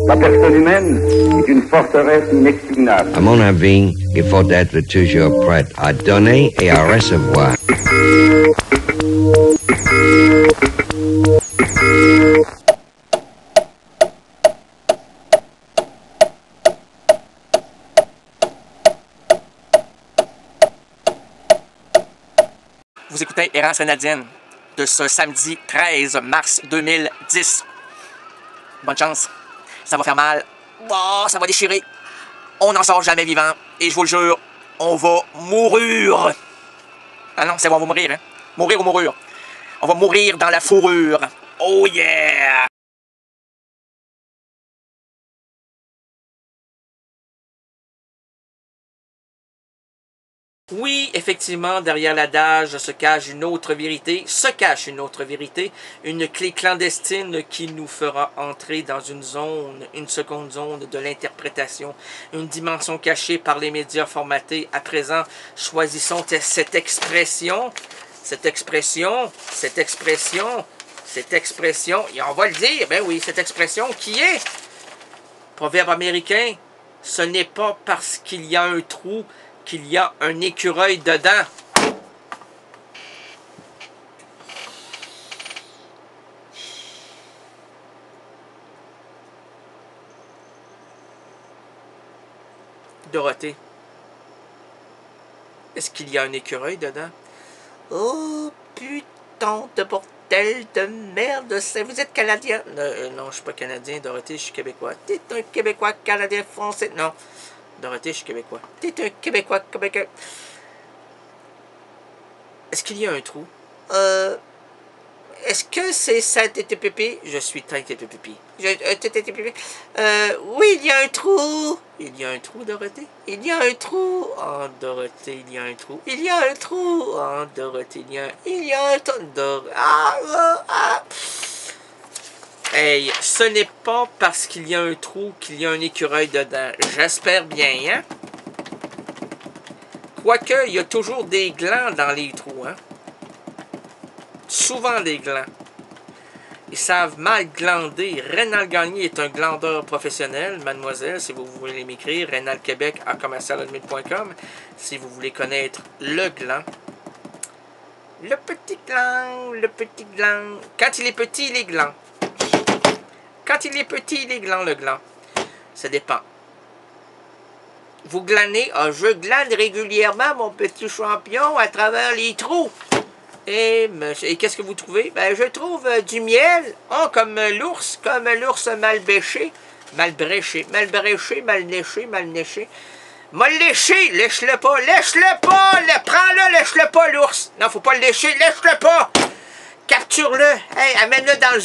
La personne humaine est une forteresse inexpugnable. À mon avis, il faut être toujours prêt à donner et à recevoir. Vous écoutez Errance Grenadienne de ce samedi 13 mars 2010. Bonne chance. Ça va faire mal. Oh, ça va déchirer. On n'en sort jamais vivant. Et je vous le jure, on va mourir. Ah non, c'est bon, on va mourir. Hein? Mourir ou mourir. On va mourir dans la fourrure. Oh yeah! Oui, effectivement, derrière l'adage se cache une autre vérité, une clé clandestine qui nous fera entrer dans une zone, une seconde zone de l'interprétation, une dimension cachée par les médias formatés. À présent, choisissons cette expression, et on va le dire, ben oui, cette expression qui est, proverbe américain, ce n'est pas parce qu'il y a un trou qu'il y a un écureuil dedans. Dorothée, est-ce qu'il y a un écureuil dedans? Oh, putain de bordel de merde, vous êtes Canadien? Non, je suis pas Canadien, Dorothée, je suis Québécois. T'es un Québécois, Canadien, Français? Non. Dorothée, je suis Québécois. T'es un Québécois, Québécois. Est-ce qu'il y a un trou? Est-ce que c'est ça, TTPP? Je suis très TTPP. Oui, il y a un trou. Il y a un trou, Dorothée? Il y a un trou. Oh, Dorothée, il y a un trou. Il y a un trou. Oh, Dorothée, il y a un trou. Hey, ce n'est pas parce qu'il y a un trou qu'il y a un écureuil dedans. J'espère bien, hein? Quoique, il y a toujours des glands dans les trous, hein? Souvent des glands. Ils savent mal glander. Rénal Gagné est un glandeur professionnel, mademoiselle, si vous voulez m'écrire. rénalquebec@commercial.com si vous voulez connaître le gland. Le petit gland. Quand il est petit, il est gland. Quand il est petit, il est gland, le gland. Ça dépend. Vous glanez? Ah, je glane régulièrement, mon petit champion, à travers les trous. Et qu'est-ce que vous trouvez? Ben, je trouve du miel, comme l'ours mal bêché. Mal léché. Mal léché, lèche-le pas, prends-le, lèche-le pas, l'ours. Non, faut pas le lécher, lèche-le pas. Capture-le, hey, amène-le dans le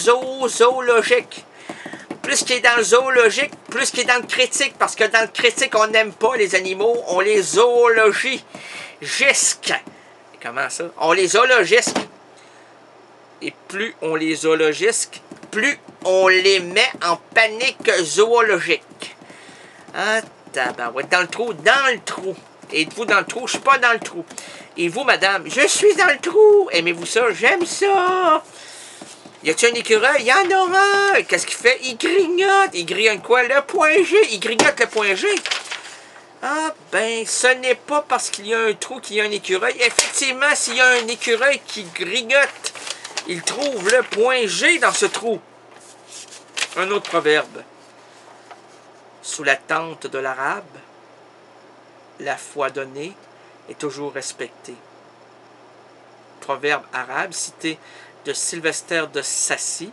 zoologique. Plus qu'il est dans le zoologique, plus qu'il est dans le critique, parce que dans le critique, on n'aime pas les animaux, on les zoologisque. Comment ça? On les zoologisque. Et plus on les zoologisque, plus on les met en panique zoologique. Ah, tabarouette, dans le trou. Êtes-vous dans le trou? Je suis pas dans le trou. Et vous, madame? Je suis dans le trou. Aimez-vous ça? J'aime ça. Y a-t-il un écureuil? Il y en aura! Qu'est-ce qu'il fait? Il grignote! Il grignote quoi? Le point G! Il grignote le point G! Ah, ben, ce n'est pas parce qu'il y a un trou qu'il y a un écureuil. Effectivement, s'il y a un écureuil qui grignote, il trouve le point G dans ce trou. Un autre proverbe. Sous la tente de l'arabe, la foi donnée est toujours respectée. Proverbe arabe cité de Sylvester de Sacy,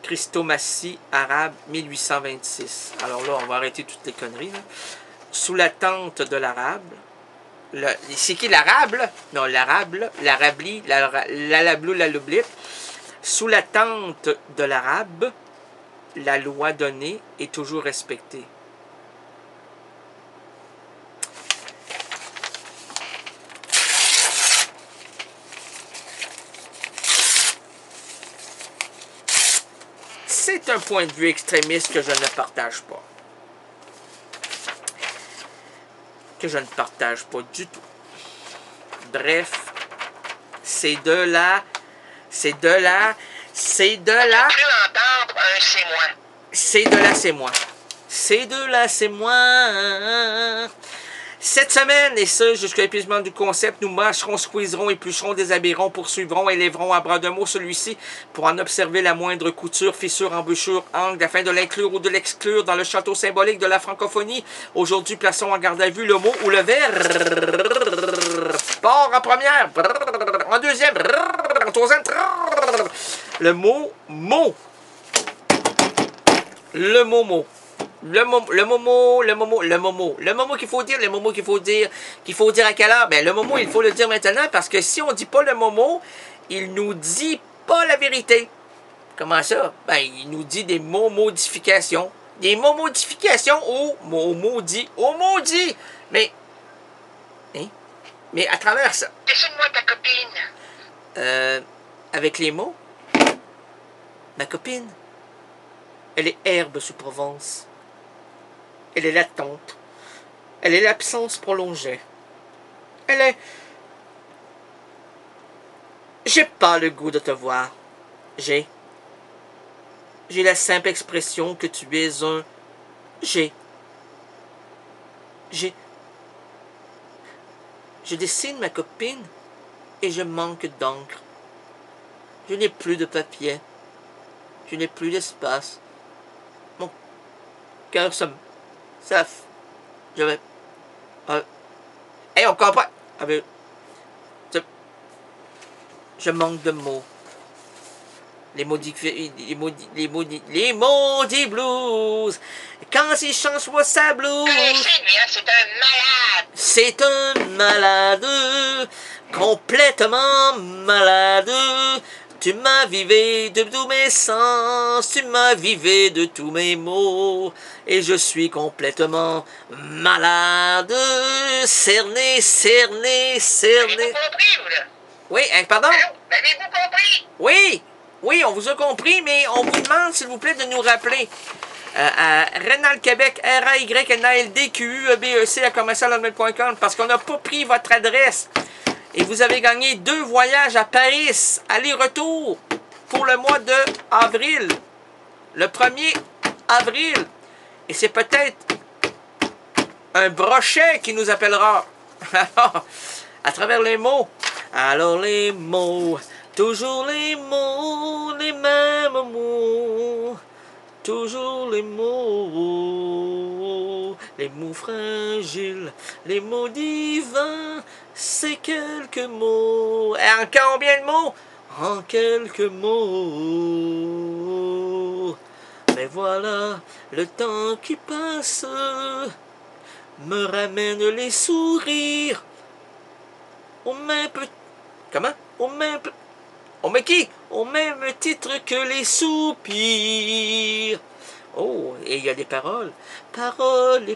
Christomacie arabe 1826. Alors là, on va arrêter toutes les conneries. Là. Sous la tente de l'arabe, c'est qui l'arabe? Non, l'arabe, l'arabli, l'alablou, l'aloublip. Sous la tente de l'arabe, la loi donnée est toujours respectée. C'est un point de vue extrémiste que je ne partage pas. Que je ne partage pas du tout. Bref, c'est de la C'est de J'ai la... cru entendre un c'est moi. C'est de la c'est moi. C'est de la c'est moi. Cette semaine, et ce, jusqu'à l'épuisement du concept, nous mâcherons, squeezerons, éplucherons, déshabillerons, poursuivrons, élèverons à bras de mots celui-ci pour en observer la moindre couture, fissure, embouchure, angle, afin de l'inclure ou de l'exclure dans le château symbolique de la francophonie. Aujourd'hui, plaçons en garde à vue le mot ou le verbe. Part en première, en deuxième, en troisième, le mot mot. Le momo. Le momo qu'il faut dire, qu'il faut dire à quelle heure? Ben, le momo, il faut le dire maintenant parce que si on dit pas le momo, il nous dit pas la vérité. Comment ça? Ben, il nous dit des mots modifications. Des mots modifications au mot maudit. Au maudit! Mais, hein? Mais à travers ça. Dessine-moi ta copine. Avec les mots, ma copine, elle est herbe sous Provence. Elle est l'attente. Elle est l'absence prolongée. Elle est... J'ai pas le goût de te voir. J'ai la simple expression que tu es un... Je dessine ma copine et je manque d'encre. Je n'ai plus de papier. Je n'ai plus d'espace. Mon cœur je vais... Hey, on comprend. Je manque de mots. Les maudits blues. Quand il change pour sa blouse. C'est un malade. C'est un malade. Complètement malade. Tu m'as vivé de tous mes sens, tu m'as vivé de tous mes mots, et je suis complètement malade, cerné. Avez-vous compris, vous, là? Oui, pardon? Allô? Avez-vous compris? Oui, on vous a compris, mais on vous demande, s'il vous plaît, de nous rappeler. À Rénal Québec, RAYNALDQUEBEC à commercial@hotmail.com, parce qu'on n'a pas pris votre adresse. Et vous avez gagné 2 voyages à Paris, aller-retour, pour le mois de avril. Le 1er avril. Et c'est peut-être un brochet qui nous appellera. Alors, à travers les mots. Alors les mots, toujours les mots, les mêmes mots. Toujours les mots fragiles, les mots divins, c'est quelques mots. Et en combien de mots? En quelques mots. Mais voilà, le temps qui passe me ramène les sourires. Au même Comment? Au même qui? Au même titre que les soupirs. Oh, et il y a des paroles. Paroles, je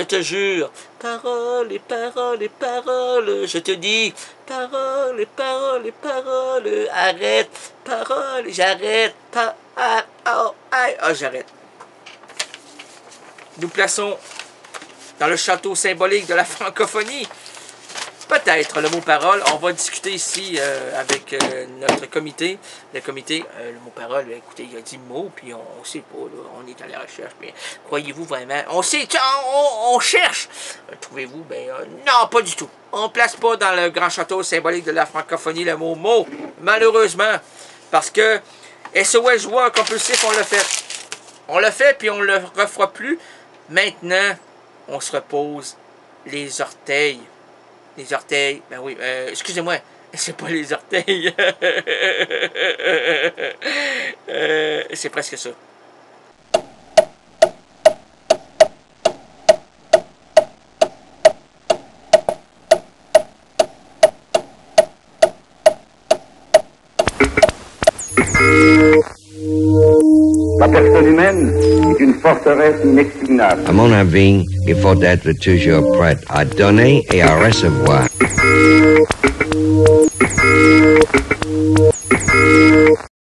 te jure. Paroles, je te dis. Paroles, arrête. Paroles, j'arrête. J'arrête. Nous plaçons dans le château symbolique de la francophonie. Peut-être le mot parole. On va discuter ici avec notre comité. Le comité, le mot parole, écoutez, il a dit mot, puis on sait pas, là, on est à la recherche. Mais croyez-vous vraiment? On sait, on cherche. Trouvez-vous? Ben non, pas du tout. On place pas dans le grand château symbolique de la francophonie le mot mot, malheureusement. Parce que SOS Joie compulsif, on l'a fait. On l'a fait, puis on le refera plus. Maintenant, on se repose les orteils. Les orteils, ben oui, excusez-moi, c'est pas les orteils. C'est presque ça. La personne humaine est une forteresse inexpugnable. À mon avis, il faut être toujours prêt à donner et à recevoir.